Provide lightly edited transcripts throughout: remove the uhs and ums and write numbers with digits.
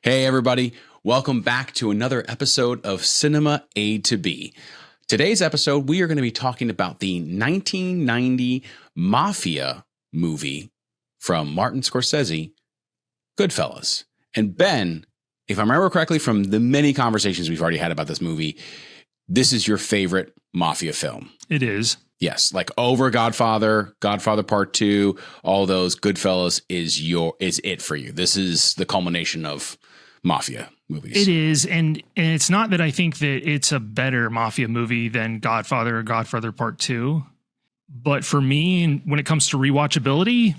Hey, everybody. Welcome back to another episode of Cinema A to B. Today's episode, we are going to be talking about the 1990 Mafia movie from Martin Scorsese, Goodfellas. And Ben, if I remember correctly from the many conversations we've already had about this movie, this is your favorite Mafia film. It is. Yes, like over Godfather, Godfather Part 2, all those. Goodfellas is it for you. This is the culmination of Mafia movies. It is, and it's not that I think that it's a better Mafia movie than Godfather or Godfather Part 2, but for me, when it comes to rewatchability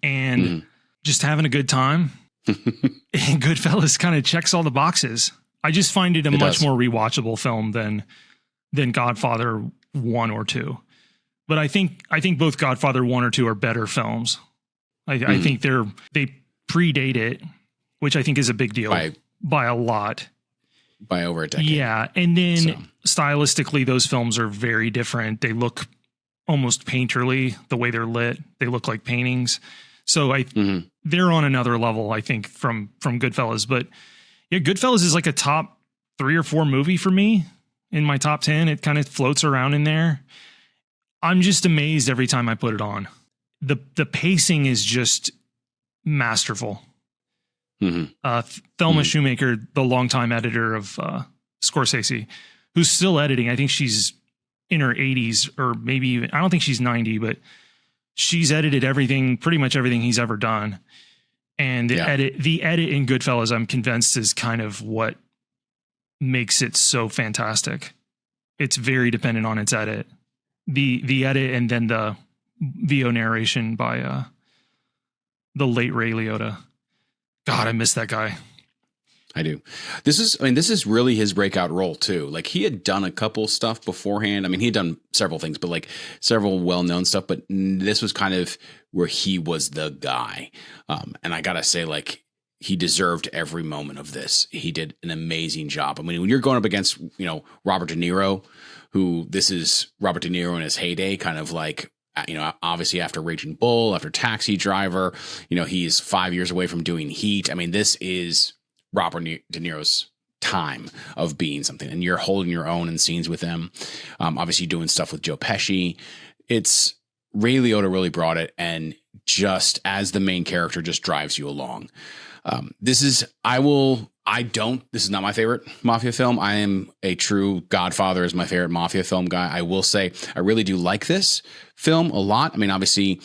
and just having a good time, Goodfellas kind of checks all the boxes. I just find it much more rewatchable film than Godfather 1 or 2. But I think both Godfather 1 or 2 are better films. I think they predate it, which I think is a big deal by a lot. By over a decade. Yeah. And then stylistically, those films are very different. They look almost painterly the way they're lit. They look like paintings. So they're on another level, I think, from Goodfellas. But yeah, Goodfellas is like a top 3 or 4 movie for me in my top 10. It kind of floats around in there. I'm just amazed every time I put it on. The pacing is just masterful. Thelma Shoemaker, the longtime editor of Scorsese, who's still editing. I think she's in her 80s or maybe even, I don't think she's 90, but she's edited pretty much everything he's ever done. And the edit in Goodfellas, I'm convinced, is kind of what makes it so fantastic. It's very dependent on its edit. The edit and then the VO narration by the late Ray Liotta. God, I miss that guy. I do. This is really his breakout role too. Like, he had done a couple stuff beforehand. I mean, he had done several things, but like several well-known stuff, but this was kind of where he was the guy. And I gotta say, like, he deserved every moment of this. He did an amazing job. I mean, when you're going up against, Robert De Niro, who this is Robert De Niro in his heyday, kind of like, obviously after Raging Bull, after Taxi Driver, he's 5 years away from doing Heat. I mean, this is Robert De Niro's time of being something, and you're holding your own in scenes with him. Obviously doing stuff with Joe Pesci. It's Ray Liotta really brought it, and just as the main character just drives you along. This is not my favorite Mafia film. I am a true Godfather is my favorite Mafia film guy. I will say I really do like this film a lot. I mean, obviously,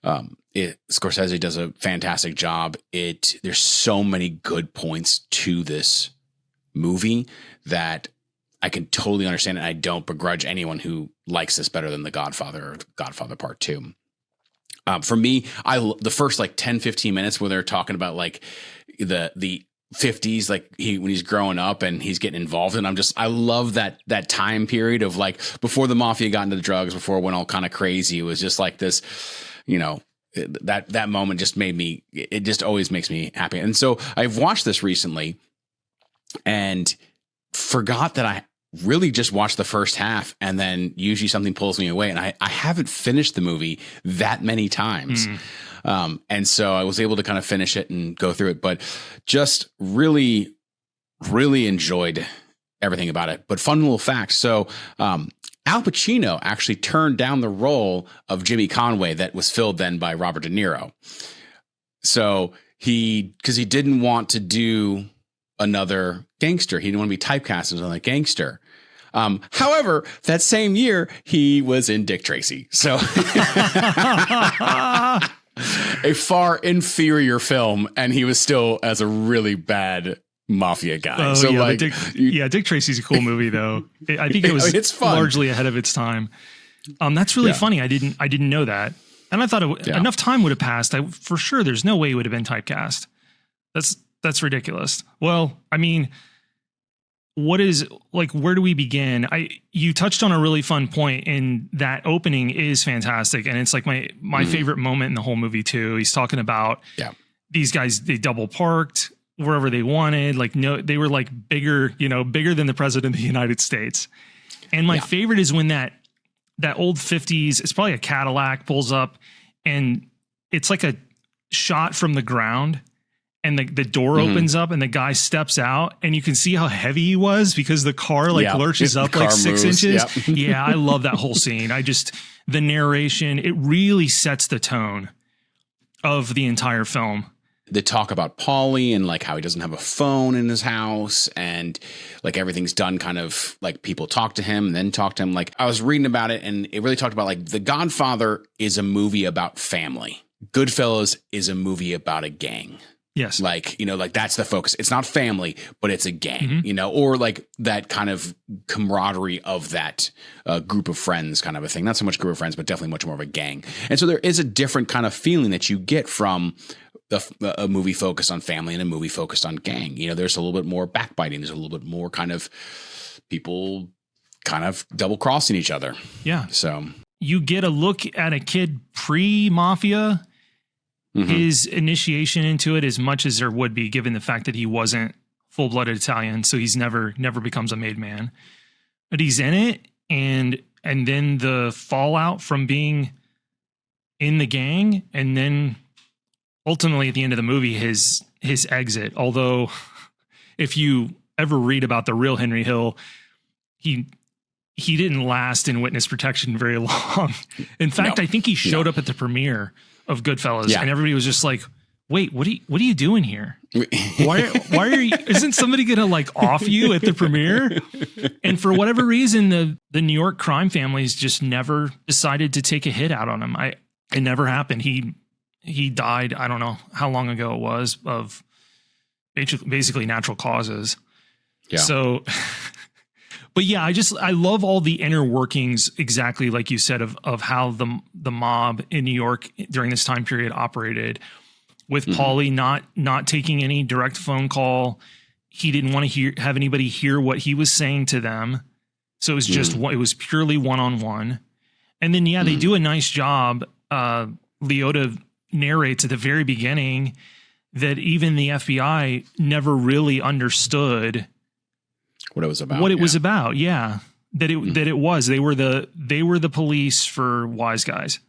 Scorsese does a fantastic job. There's so many good points to this movie that I can totally understand, and I don't begrudge anyone who likes this better than The Godfather or Godfather Part 2. For me, the first like 10, 15 minutes where they're talking about like the 50s, like when he's growing up and he's getting involved, and I love that time period of like before the Mafia got into the drugs, before it went all kind of crazy. It was just like this, that moment just it just always makes me happy. And so I've watched this recently and forgot that I really just watched the first half, and then usually something pulls me away, and I haven't finished the movie that many times. And so I was able to kind of finish it and go through it, but just really, really enjoyed everything about it. But fun little fact. So, Al Pacino actually turned down the role of Jimmy Conway that was filled then by Robert De Niro. So because he didn't want to do another gangster. He didn't want to be typecast as another gangster. However, that same year he was in Dick Tracy. So a far inferior film, and he was still as a really bad Mafia guy. Oh, so yeah, like, Dick Tracy's a cool movie though. I think it was it's fun. Largely ahead of its time. That's really funny. I didn't know that. And I thought enough time would have passed. For sure, there's no way it would have been typecast. That's ridiculous. Well, I mean, where do we begin? You touched on a really fun point, and that opening is fantastic. And it's like my favorite moment in the whole movie too. He's talking about these guys, they double parked wherever they wanted. Like, no, they were like bigger than the president of the United States. And my favorite is when that old 50s, it's probably a Cadillac, pulls up, and it's like a shot from the ground. and the door opens up and the guy steps out and you can see how heavy he was because the car lurches up like 6 inches. Yep. Yeah. I love that whole scene. The narration, it really sets the tone of the entire film. They talk about Paulie and like how he doesn't have a phone in his house and like everything's done kind of like people talk to him and then talk to him. Like I was reading about it and it really talked about like The Godfather is a movie about family. Goodfellas is a movie about a gang. Yes. Like, like that's the focus. It's not family, but it's a gang, or like that kind of camaraderie of that group of friends kind of a thing. Not so much group of friends, but definitely much more of a gang. And so there is a different kind of feeling that you get from a movie focused on family and a movie focused on gang. There's a little bit more backbiting. There's a little bit more kind of people kind of double crossing each other. Yeah. So you get a look at a kid pre-Mafia, his initiation into it as much as there would be, given the fact that he wasn't full-blooded Italian. So he's never becomes a made man, but he's in it. And then the fallout from being in the gang, and then ultimately at the end of the movie, his exit. Although if you ever read about the real Henry Hill, he didn't last in witness protection very long. In fact, I think he showed up at the premiere of Goodfellas and everybody was just like, wait, what are you doing here? Why are you, isn't somebody going to like off you at the premiere? And for whatever reason, the New York crime families just never decided to take a hit out on him. It never happened. He died. I don't know how long ago it was, of basically natural causes. Yeah. So, but yeah, I love all the inner workings, exactly like you said, of how the mob in New York during this time period operated, with Paulie not taking any direct phone call. He didn't want to have anybody hear what he was saying to them. So it was just, it was purely one-on-one. And then, they do a nice job. Liotta narrates at the very beginning that even the FBI never really understood what it was about. That they were the police for wise guys.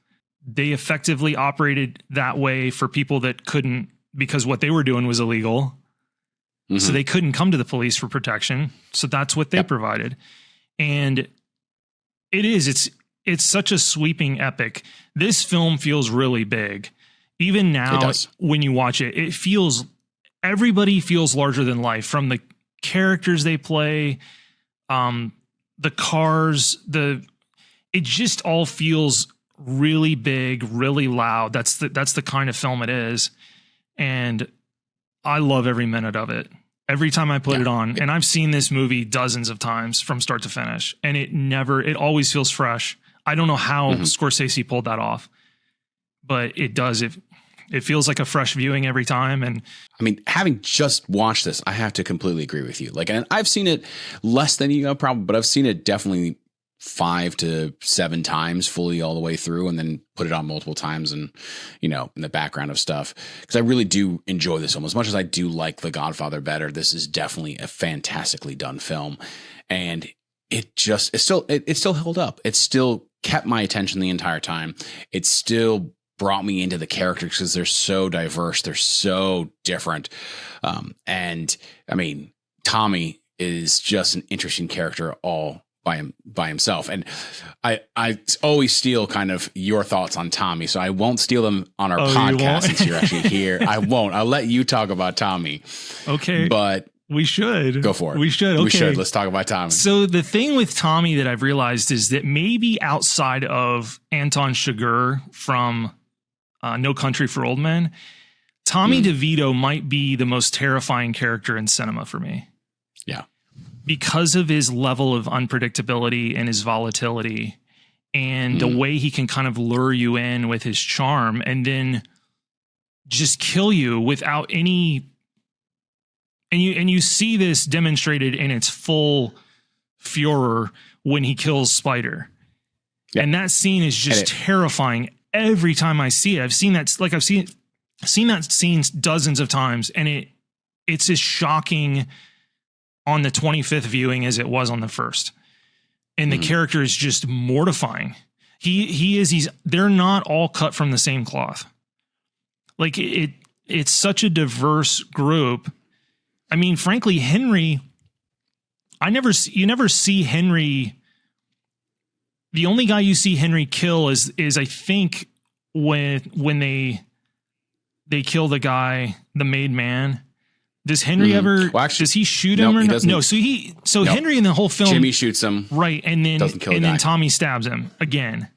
They effectively operated that way for people that couldn't, because what they were doing was illegal. So they couldn't come to the police for protection. So that's what they provided. And it's such a sweeping epic. This film feels really big. Even now, when you watch it, everybody feels larger than life, from the characters they play, the cars, it just all feels really big, really loud. That's the kind of film it is. And I love every minute of it. Every time I put it on, and I've seen this movie dozens of times from start to finish, and it always feels fresh. I don't know how Scorsese pulled that off, but it does. It feels like a fresh viewing every time. And I mean, having just watched this, I have to completely agree with you. Like, and I've seen it less than you probably, but I've seen it definitely 5 to 7 times fully all the way through, and then put it on multiple times and, in the background of stuff. Because I really do enjoy this film. As much as I do like The Godfather better, this is definitely a fantastically done film. And it still held up. It still kept my attention the entire time. It still brought me into the characters because they're so diverse. They're so different. And I mean, Tommy is just an interesting character all by himself. And I always steal kind of your thoughts on Tommy. So I won't steal them on our podcast since you're actually here. I won't. I'll let you talk about Tommy. Okay. But we should go for it. We should. Okay. We should. Let's talk about Tommy. So the thing with Tommy that I've realized is that maybe outside of Anton Chigurh from No Country for Old Men, Tommy DeVito might be the most terrifying character in cinema for me. Yeah. Because of his level of unpredictability and his volatility, and the way he can kind of lure you in with his charm and then just kill you without any. And you see this demonstrated in its full furor when he kills Spider. Yeah. And that scene is just terrifying every time I see it. I've seen that scene dozens of times, and it's as shocking on the 25th viewing as it was on the first. And the character is just mortifying. They're not all cut from the same cloth. Like it's such a diverse group. I mean, frankly, Henry, you never see Henry. The only guy you see Henry kill is I think when they kill the guy, the made man. Does Henry ever? Well, actually, does he shoot him or not? No. So Henry in the whole film, Jimmy shoots him, right, and then Tommy stabs him again.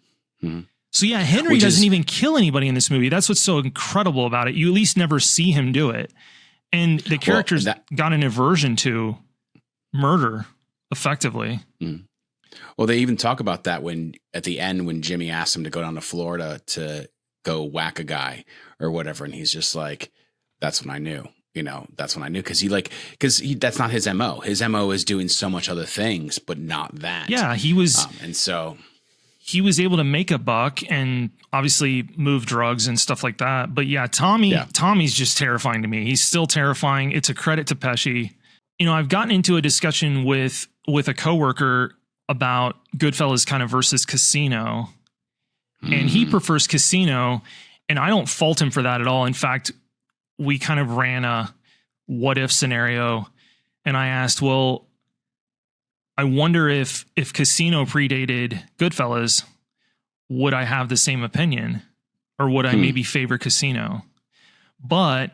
Mm-hmm. So yeah, Henry doesn't even kill anybody in this movie. That's what's so incredible about it. You at least never see him do it, and the character's got an aversion to murder, effectively. Mm. Well, they even talk about that at the end when Jimmy asks him to go down to Florida to go whack a guy or whatever, and he's just like, "That's when I knew." That's when I knew because that's not his MO. His MO is doing so much other things, but not that. Yeah, he was, and so he was able to make a buck and obviously move drugs and stuff like that. But yeah, Tommy's just terrifying to me. He's still terrifying. It's a credit to Pesci. I've gotten into a discussion with a coworker about Goodfellas kind of versus Casino, and he prefers Casino, and I don't fault him for that at all. In fact, we kind of ran a what if scenario, and I asked, well, I wonder if Casino predated Goodfellas, would I have the same opinion, or would I maybe favor Casino? And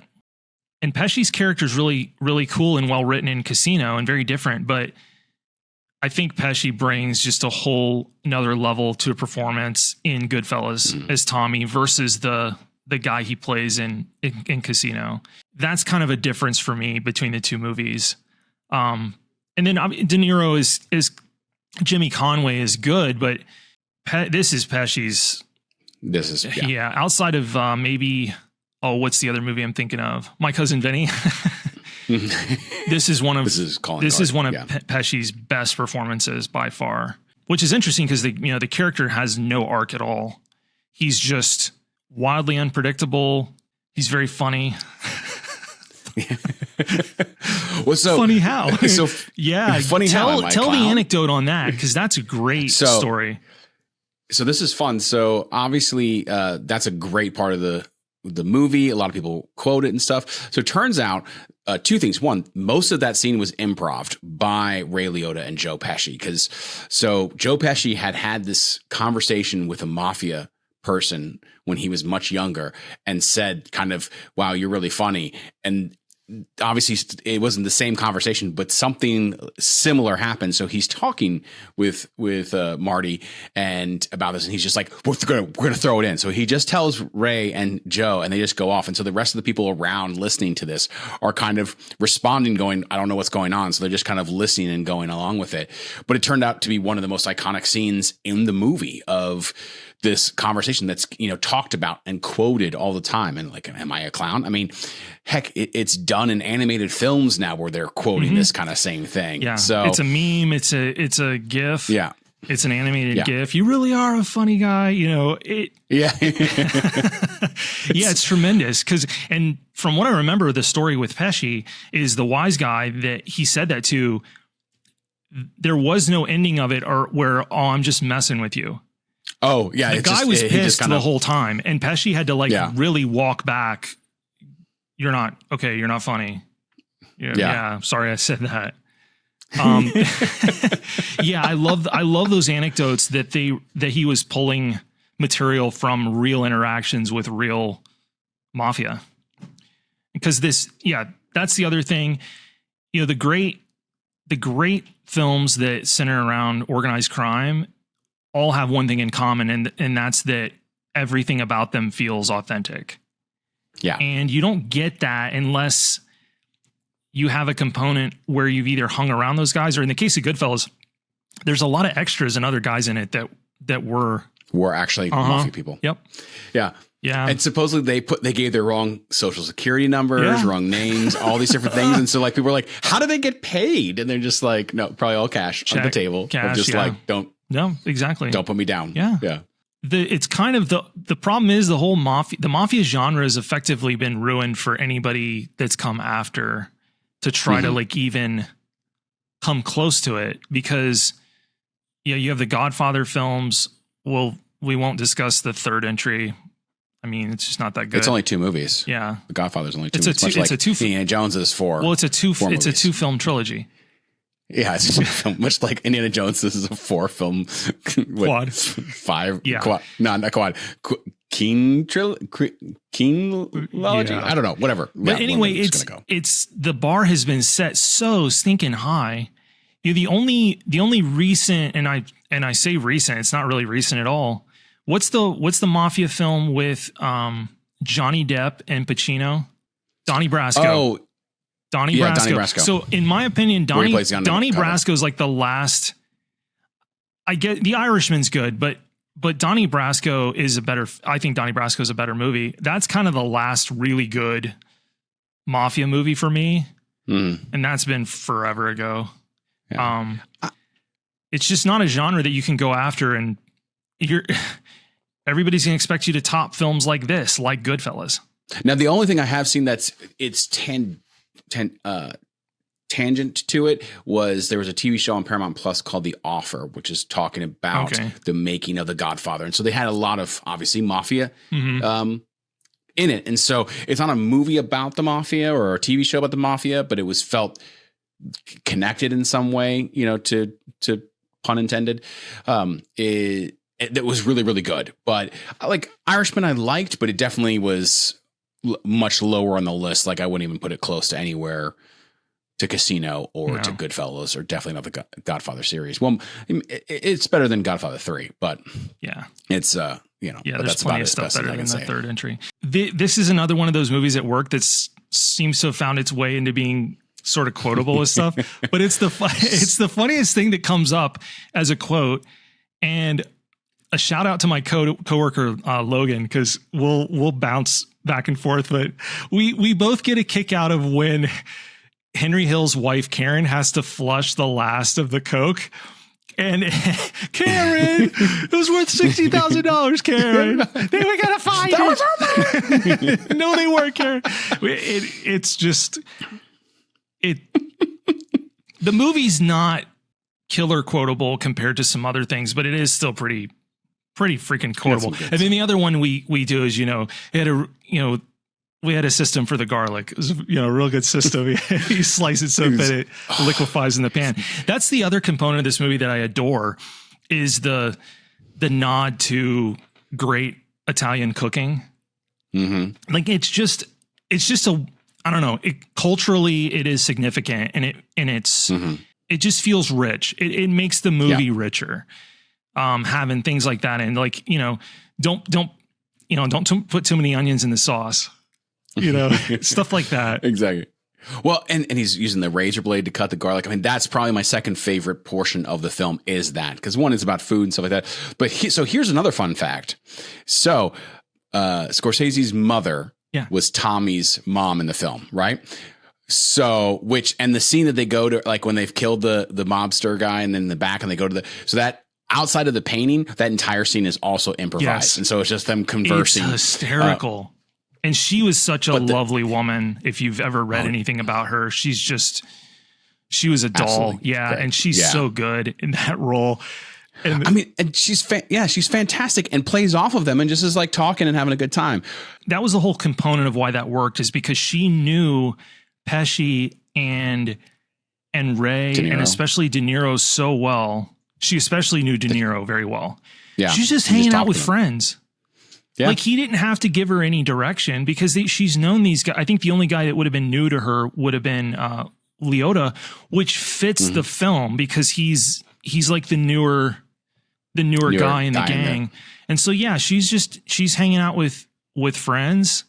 Pesci's character is really, really cool and well written in Casino and very different, but I think Pesci brings just a whole another level to a performance in Goodfellas as Tommy versus the guy he plays in Casino. That's kind of a difference for me between the two movies. And then De Niro is Jimmy Conway is good, but this is Pesci's. Outside of maybe, what's the other movie I'm thinking of? My Cousin Vinny. This is one of Pesci's best performances by far, which is interesting because the character has no arc at all. He's just wildly unpredictable. He's very funny. Funny how? Funny how? Tell the anecdote on that, because that's a great story. So this is fun. So obviously, that's a great part of the movie. A lot of people quote it and stuff. So it turns out two things. One, most of that scene was improv by Ray Liotta and Joe Pesci. So Joe Pesci had this conversation with a Mafia person when he was much younger and said kind of, wow, you're really funny. And obviously it wasn't the same conversation, but something similar happened. So he's talking with Marty and about this, and he's just like, we're gonna throw it in. So he just tells Ray and Joe, and they just go off. And so the rest of the people around listening to this are kind of responding, going, I don't know what's going on. So they're just kind of listening and going along with it. But it turned out to be one of the most iconic scenes in the movie of this conversation that's, talked about and quoted all the time. And like, am I a clown? I mean, heck, it's done in animated films now where they're quoting this kind of same thing. Yeah. So it's a meme. It's a GIF. Yeah. It's an animated GIF. You really are a funny guy. Yeah. It's tremendous. And from what I remember, the story with Pesci is the wise guy that he said that to, there was no ending of it where, I'm just messing with you. Oh, yeah. The guy was pissed the whole time, and Pesci had to really walk back. You're not funny. Yeah. Sorry I said that. I love those anecdotes that he was pulling material from real interactions with real mafia. Because that's the other thing. The great films that center around organized crime all have one thing in common, and that's that everything about them feels authentic. Yeah. And you don't get that unless you have a component where you've either hung around those guys, or in the case of Goodfellas, there's a lot of extras and other guys in it that were actually mafia people. Yep. Yeah. Yeah. And supposedly they gave their wrong social security numbers, wrong names, all these different things. And so like people were like, how do they get paid? And they're just like, no, probably all cash on the table. Cash, just like, don't. No, exactly. Don't put me down. Yeah. Yeah. It's kind of the problem is the whole mafia genre has effectively been ruined for anybody that's come after to try to like even come close to it, because you have the Godfather films. Well, we won't discuss the third entry I mean, it's just not that good. It's only 2 movies. Yeah. The Godfather's only 2 It's movies. it's a two. Indiana Jones is 4. Well, it's a 2 film trilogy. Yeah, it's just a film, much like Indiana Jones. This is a 4-film Quad. 5. Yeah. Quad. No, not quad. Keen trilogy. Yeah. I don't know. Whatever. But anyway, it's the bar has been set so stinking high. The only recent, and I say recent, it's not really recent at all. What's the Mafia film with Johnny Depp and Pacino? Donnie Brasco. Oh, Donnie Brasco. So in my opinion, Donnie Brasco is like the last. I get The Irishman's good, but Donnie Brasco is a better. I think Donnie Brasco is a better movie. That's kind of the last really good Mafia movie for me, and that's been forever ago. Yeah. It's just not a genre that you can go after, and everybody's gonna expect you to top films like this, like Goodfellas. Now, the only thing I have seen it's tangent to it was there was a TV show on Paramount Plus called The Offer, which is talking about the making of The Godfather. And so they had a lot of, obviously, Mafia in it. And so it's not a movie about the Mafia or a TV show about the Mafia, but it was felt connected in some way, to pun intended. It was really, really good. But like Irishman, I liked, but it definitely was much lower on the list. Like I wouldn't even put it close to anywhere to Casino or to Goodfellas, or definitely not the Godfather series. Well, it's better than Godfather 3, but it's there's plenty of stuff better than the third entry. This is another one of those movies at work that seems to have found its way into being sort of quotable with stuff, but it's the funniest thing that comes up as a quote. And a shout out to my coworker Logan, because we'll bounce back and forth, but we both get a kick out of when Henry Hill's wife Karen has to flush the last of the Coke. And Karen, it was worth $60,000, Karen. We gotta find it. No, they weren't, Karen. It's just the movie's not killer quotable compared to some other things, but it is still pretty freaking quotable. And then the other one we do is, we had a system for the garlic. It was, a real good system. You slice it so that it liquefies in the pan. That's the other component of this movie that I adore, is the nod to great Italian cooking. Mm-hmm. Like it's just I don't know. Culturally, it is significant, and it just feels rich. It makes the movie richer. Having things like that, and like don't put too many onions in the sauce. Stuff like that. Exactly. Well, and he's using the razor blade to cut the garlic. I mean, that's probably my second favorite portion of the film, is that, because one is about food and stuff like that. But so here's another fun fact. So Scorsese's mother was Tommy's mom in the film, right? So, and the scene that they go to, like when they've killed the mobster guy, and then in the back, and they go to that outside of the painting, that entire scene is also improvised. Yes. And so it's just them conversing. It's hysterical. And she was such a lovely woman. If you've ever read anything about her, she was a doll. Yeah. Great. And she's so good in that role. And and she's fantastic, and plays off of them and just is like talking and having a good time. That was the whole component of why that worked, is because she knew Pesci and Ray and especially De Niro so well. She especially knew De Niro very well. Yeah. She's just hanging out with friends. Yeah. Like he didn't have to give her any direction, because she's known these guys. I think the only guy that would have been new to her would have been Liotta, which fits the film, because he's like the newer guy in the gang. And so, she's hanging out with friends,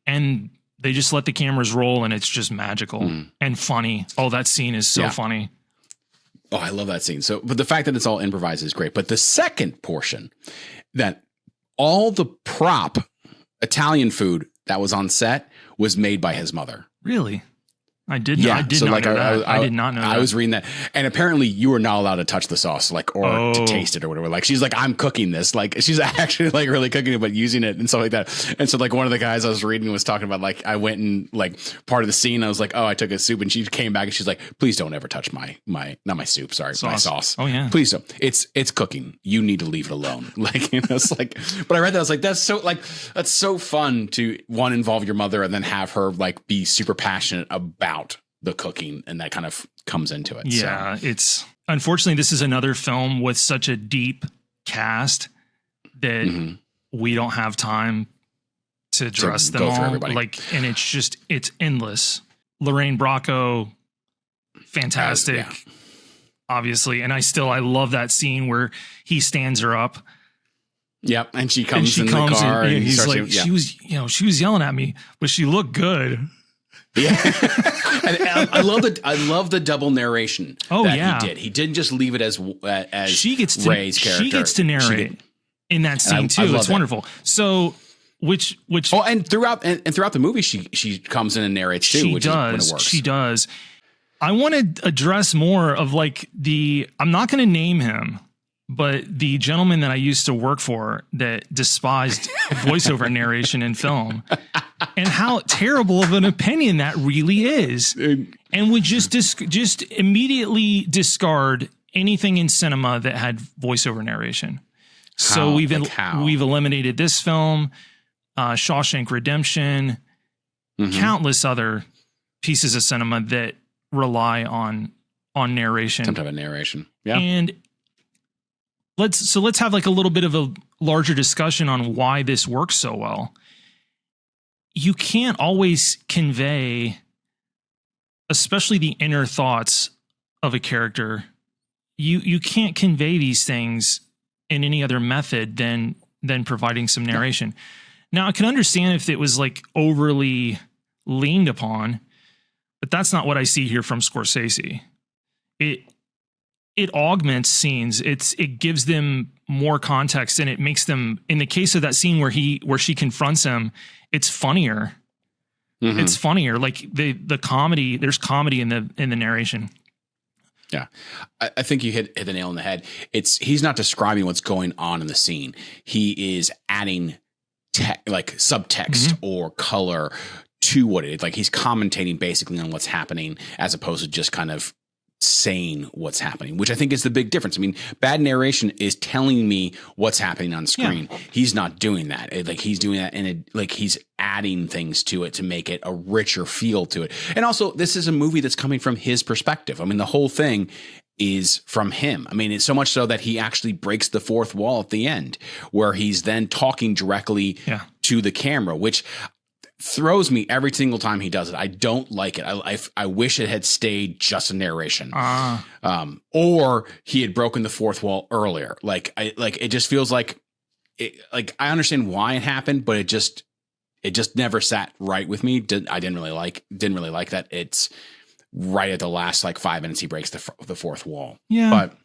and they just let the cameras roll, and it's just magical and funny. Oh, that scene is so funny. Oh, I love that scene. So, but the fact that it's all improvised is great. But the second portion, that all the prop Italian food that was on set was made by his mother. Really? I did not. I did not know that. I did not know that. I was reading that, and apparently you were not allowed to touch the sauce, like, or to taste it or whatever. Like, she's like, I'm cooking this. Like, she's actually like really cooking it, but using it and stuff like that. And so, like, one of the guys I was reading was talking about, like, I went and like part of the scene, I was like, oh, I took a soup, and she came back and she's like, please don't ever touch my not my soup, sorry, my sauce. Oh yeah, please don't. It's cooking. You need to leave it alone. Like, you know, it's like. But I read that, I was like, that's so fun to involve your mother and then have her like be super passionate about the cooking, and that kind of comes into it. Yeah, so. It's unfortunately this is another film with such a deep cast that we don't have time to address them all. Like, and it's endless. Lorraine Bracco, fantastic, obviously, and I love that scene where he stands her up. Yep, and she comes in the car, and he's like, she was yelling at me, but she looked good. Yeah, and I love the double narration. Oh that he did. He didn't just leave it as Ray's character. She gets to narrate in that scene too. It's wonderful. So which and throughout the movie she comes in and narrates too. Which is when it works. She does. I want to address more of like I'm not going to name him, but the gentleman that I used to work for that despised voiceover narration in film, and how terrible of an opinion that really is, and would just immediately discard anything in cinema that had voiceover narration. So we've eliminated this film, Shawshank Redemption, countless other pieces of cinema that rely on narration. Some type of narration. Yeah. And let's have like a little bit of a larger discussion on why this works so well. You can't always convey, especially the inner thoughts of a character. You can't convey these things in any other method than providing some narration. Now, I can understand if it was like overly leaned upon, but that's not what I see here from Scorsese. It augments scenes. It gives them more context, and it makes them, in the case of that scene where she confronts him, it's funnier. It's funnier. Like the comedy, there's comedy in the narration. Yeah. I think you hit the nail on the head. He's not describing what's going on in the scene. He is adding like subtext or color to what it is. Like, he's commentating basically on what's happening as opposed to just kind of saying what's happening, which I think is the big difference. I mean, bad narration is telling me what's happening on screen. Yeah. He's not doing that. Like, he's doing that he's adding things to it to make it a richer feel to it. And also, this is a movie that's coming from his perspective. I mean, the whole thing is from him. I mean, it's so much so that he actually breaks the fourth wall at the end, where he's then talking directly to the camera, which throws me every single time he does it. I don't like it. I wish it had stayed just a narration, or he had broken the fourth wall earlier. It just feels like I understand why it happened, but it just never sat right with me. I didn't really like that. It's right at the last 5 minutes he breaks the fourth wall. Yeah, but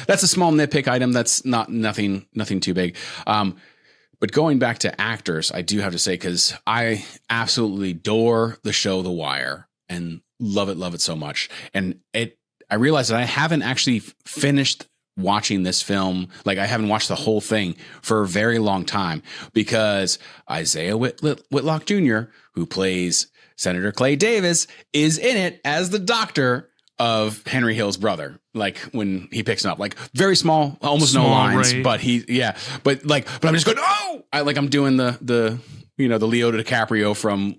that's a small nitpick item. That's nothing too big. But going back to actors, I do have to say, because I absolutely adore the show The Wire and love it so much. And I realized that I haven't actually finished watching this film. Like, I haven't watched the whole thing for a very long time, because Isaiah Whitlock Jr., who plays Senator Clay Davis, is in it as the doctor of Henry Hill's brother. Like, when he picks him up, like, very small, almost no lines, right? But but I'm just going, oh, I'm doing the Liotta DiCaprio from,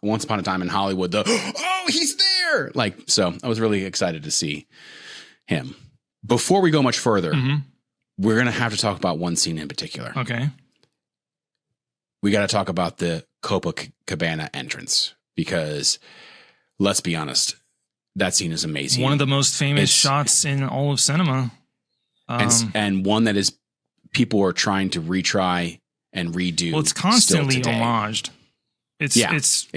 Once Upon a Time in Hollywood, oh, he's there. So I was really excited to see him. Before we go much further, we're going to have to talk about one scene in particular. Okay. We got to talk about the Copacabana entrance, because let's be honest, that scene is amazing. One of the most famous shots in all of cinema. And one that is, people are trying to retry and redo. Well, it's constantly homaged. It is.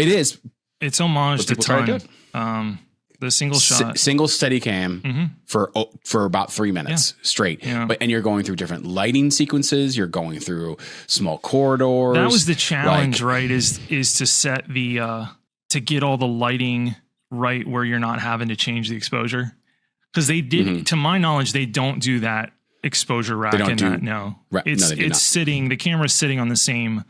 It's homaged a ton. The single shot. Single Steadicam for about 3 minutes straight. Yeah. And you're going through different lighting sequences. You're going through small corridors. That was the challenge, right? Is to set the to get all the lighting right where you're not having to change the exposure. Because they did, to my knowledge, they don't do that exposure rack in that. No, it's sitting. The camera's sitting on the same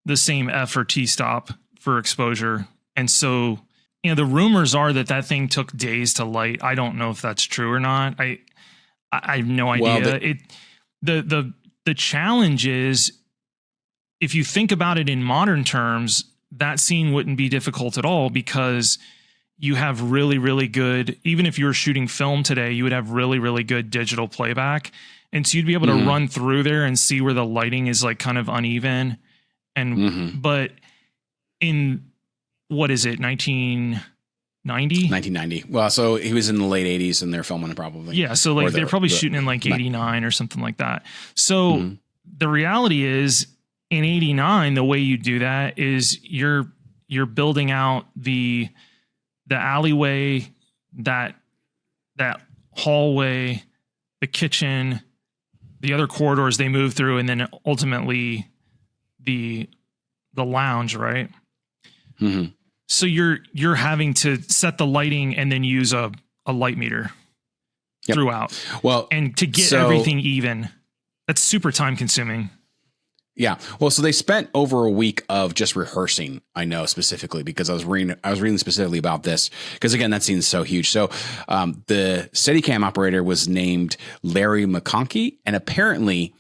F or T stop for exposure, and so the rumors are that thing took days to light. I don't know if that's true or not. I have no idea. The challenge is, if you think about it in modern terms, that scene wouldn't be difficult at all because you have really, really good, even if you were shooting film today, you would have really, really good digital playback. And so you'd be able to run through there and see where the lighting is like kind of uneven. And, but in, what is it, 1990? 1990. Well, so he was in the late 80s and they're filming it probably. Yeah. So like they're probably shooting in like 89 or something like that. So the reality is in 89, the way you do that is you're building out the alleyway, that hallway, the kitchen, the other corridors they move through, and then ultimately the lounge, right? So you're having to set the lighting and then use a light meter throughout. Well, and to get everything even, that's super time consuming. Yeah. Well, so they spent over a week of just rehearsing. I know specifically because I was reading specifically about this because again, that scene's so huge. So the Steadicam operator was named Larry McConkey, and apparently,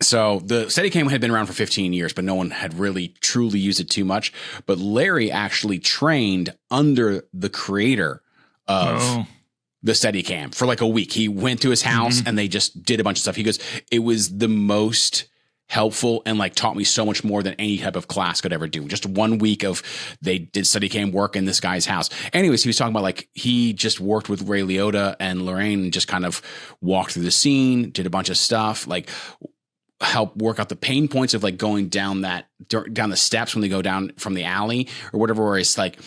so the Steadicam had been around for 15 years, but no one had really truly used it too much. But Larry actually trained under the creator of the Steadicam for like a week. He went to his house and they just did a bunch of stuff. He goes, it was the most helpful and like taught me so much more than any type of class could ever do. Just 1 week of they did Steadicam work in this guy's house. Anyways, he was talking about like he just worked with Ray Liotta and Lorraine and just kind of walked through the scene, did a bunch of stuff, like help work out the pain points of like going down the steps when they go down from the alley or whatever, where it's like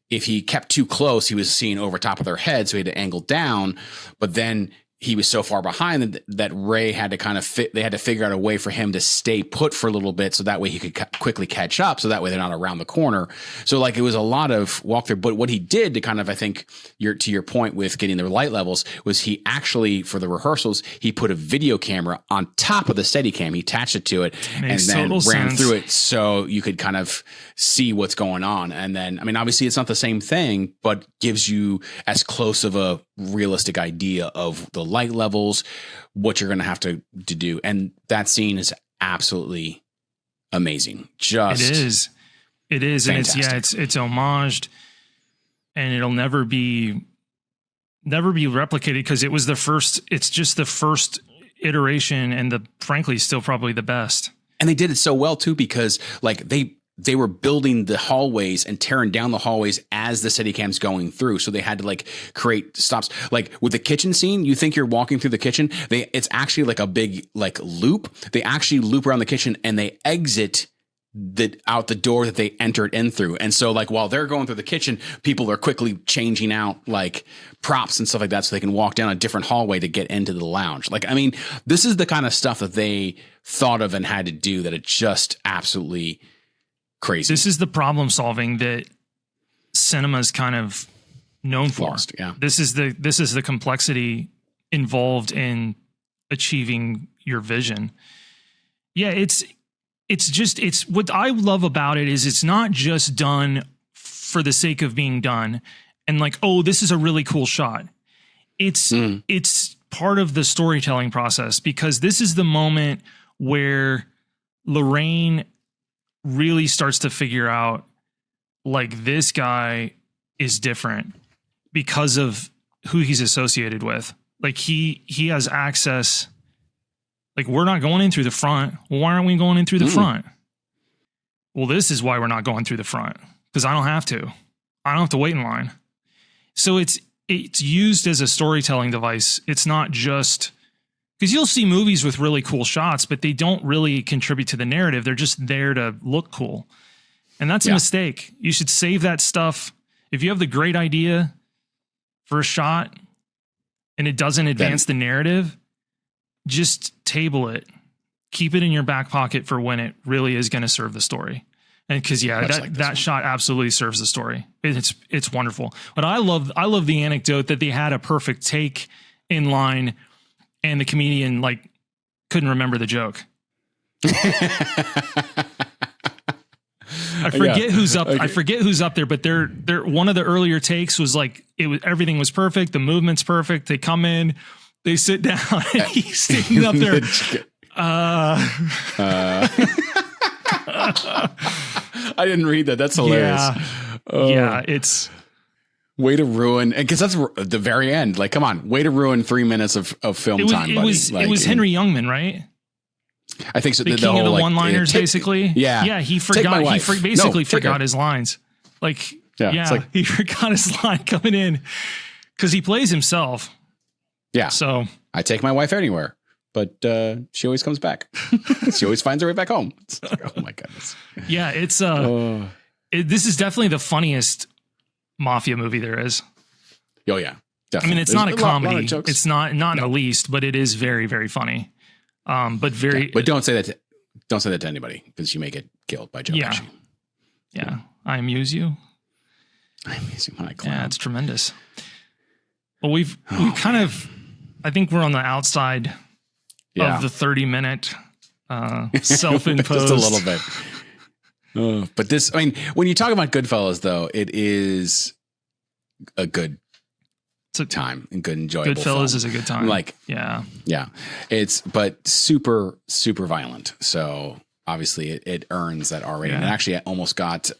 if he kept too close, he was seeing over top of their head, so he had to angle down, but then he was so far behind that Ray had to kind of they had to figure out a way for him to stay put for a little bit. So that way he could quickly catch up. So that way they're not around the corner. So like it was a lot of walkthrough, but what he did to kind of, I think to your point with getting the light levels was he actually, for the rehearsals, he put a video camera on top of the Steadicam. He attached it to it and then ran through it. So you could kind of see what's going on. And then, I mean, obviously it's not the same thing, but gives you as close of a realistic idea of the light levels, what you're going to have to do. And that scene is absolutely amazing. Just it is. Fantastic. And it's homaged, and it'll never be replicated because it was it's just the first iteration, and frankly still probably the best. And they did it so well too, because like they were building the hallways and tearing down the hallways as the Steadicam's going through. So they had to like create stops. Like with the kitchen scene, you think you're walking through the kitchen. It's actually like a big like loop. They actually loop around the kitchen and they exit out the door that they entered in through. And so like while they're going through the kitchen, people are quickly changing out like props and stuff like that so they can walk down a different hallway to get into the lounge. Like, I mean, this is the kind of stuff that they thought of and had to do that it just absolutely crazy. This is the problem solving that cinema is kind of known for. Yeah. This is the complexity involved in achieving your vision. Yeah, it's what I love about it is it's not just done for the sake of being done and like, oh, this is a really cool shot. It's part of the storytelling process, because this is the moment where Lorraine really starts to figure out like this guy is different because of who he's associated with. Like he has access. Like, we're not going in through the front. Well, why aren't we going in through the front? Well, this is why we're not going through the front, because I don't have to. I don't have to wait in line. So it's used as a storytelling device. It's not just because you'll see movies with really cool shots, but they don't really contribute to the narrative. They're just there to look cool. And that's a mistake. You should save that stuff. If you have the great idea for a shot and it doesn't advance the narrative, just table it. Keep it in your back pocket for when it really is going to serve the story. And because that shot absolutely serves the story. It's wonderful. But I love the anecdote that they had a perfect take in line, and the comedian like couldn't remember the joke. I forget who's up. Okay. I forget who's up there, but they're one of the earlier takes was like everything was perfect. The movement's perfect. They come in, they sit down, and he's standing up there. I didn't read that. That's hilarious. Yeah, it's way to ruin, because that's the very end. Like, come on, way to ruin 3 minutes of film time. It was Henry Youngman, right? I think so. The king of the one-liners, basically. Yeah. He forgot. He basically forgot his lines. Like, he forgot his line coming in because he plays himself. Yeah. So I take my wife anywhere, but she always comes back. She always finds her way back home. Oh my goodness. Yeah, it's this is definitely the funniest Mafia movie there is. Oh yeah, definitely. I mean, it's not a comedy. It's not in the least, but it is very, very funny. But don't say that. Don't say that to anybody because you may get killed by Joe Pesci. Yeah. I amuse you. I amuse you when I clown. Yeah, it's tremendous. Well, we've kind of, I think we're on the outside of the 30-minute self-imposed. Just a little bit. But this, I mean, when you talk about Goodfellas, though, it is a good time and good enjoyable. Goodfellas film. Is a good time. Like, yeah. But super, super violent. So obviously it earns that R rating. And actually it almost got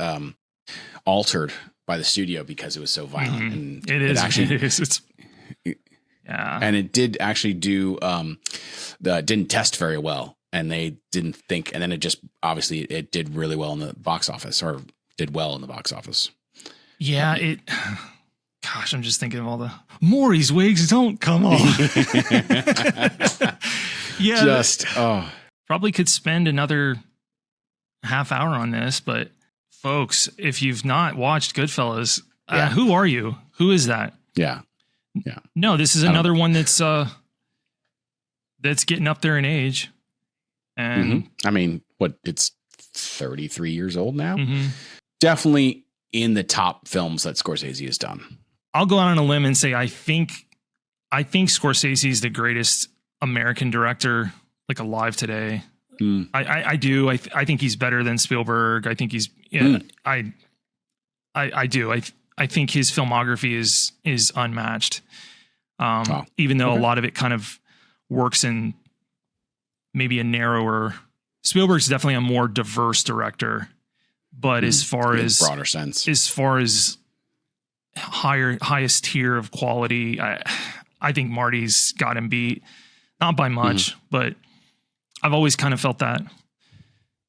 altered by the studio because it was so violent. And it is. And it did actually didn't test very well. And they didn't think, and then it just, obviously it did really well in the box office, or did well in the box office. Yeah, gosh, I'm just thinking of all the Maury's wigs don't come off. Probably could spend another half hour on this, but folks, if you've not watched Goodfellas, who are you? Who is that? Yeah. No, this is another one that's getting up there in age. And I mean, it's 33 years old now. Definitely in the top films that Scorsese has done. I'll go out on a limb and say I think Scorsese is the greatest American director like alive today. I do. I think he's better than Spielberg. I think he's I do. I think his filmography is unmatched. Even though a lot of it kind of works in maybe a narrower. Spielberg's definitely a more diverse director, but as far as broader sense, as far as highest tier of quality, I think Marty's got him beat, not by much, but I've always kind of felt that.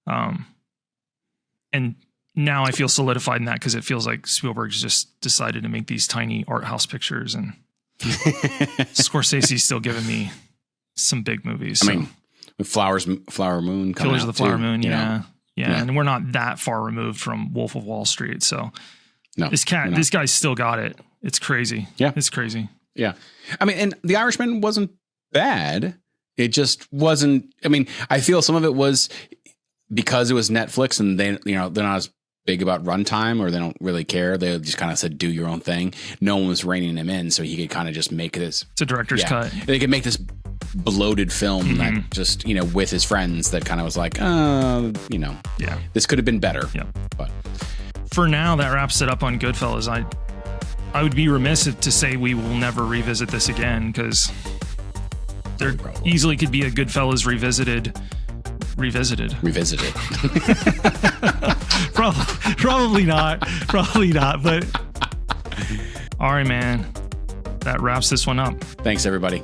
And now I feel solidified in that because it feels like Spielberg's just decided to make these tiny art house pictures, and Scorsese's still giving me some big movies. I mean, with Flower Moon, Killers of the Flower Moon, yeah. And we're not that far removed from Wolf of Wall Street, so this guy's still got it. It's crazy. Yeah, it's crazy. Yeah, I mean, and The Irishman wasn't bad. It just wasn't. I mean, I feel some of it was because it was Netflix, and they're not as big about runtime, or they don't really care. They just kind of said, "Do your own thing." No one was reining him in, so he could kind of just make this. It's a director's cut. They could make this bloated film that just with his friends that kind of was like, this could have been better. Yeah, but for now, that wraps it up on Goodfellas. I would be remiss to say we will never revisit this again, because there easily could be a Goodfellas revisited. Probably not. But all right, man, that wraps this one up. Thanks, everybody.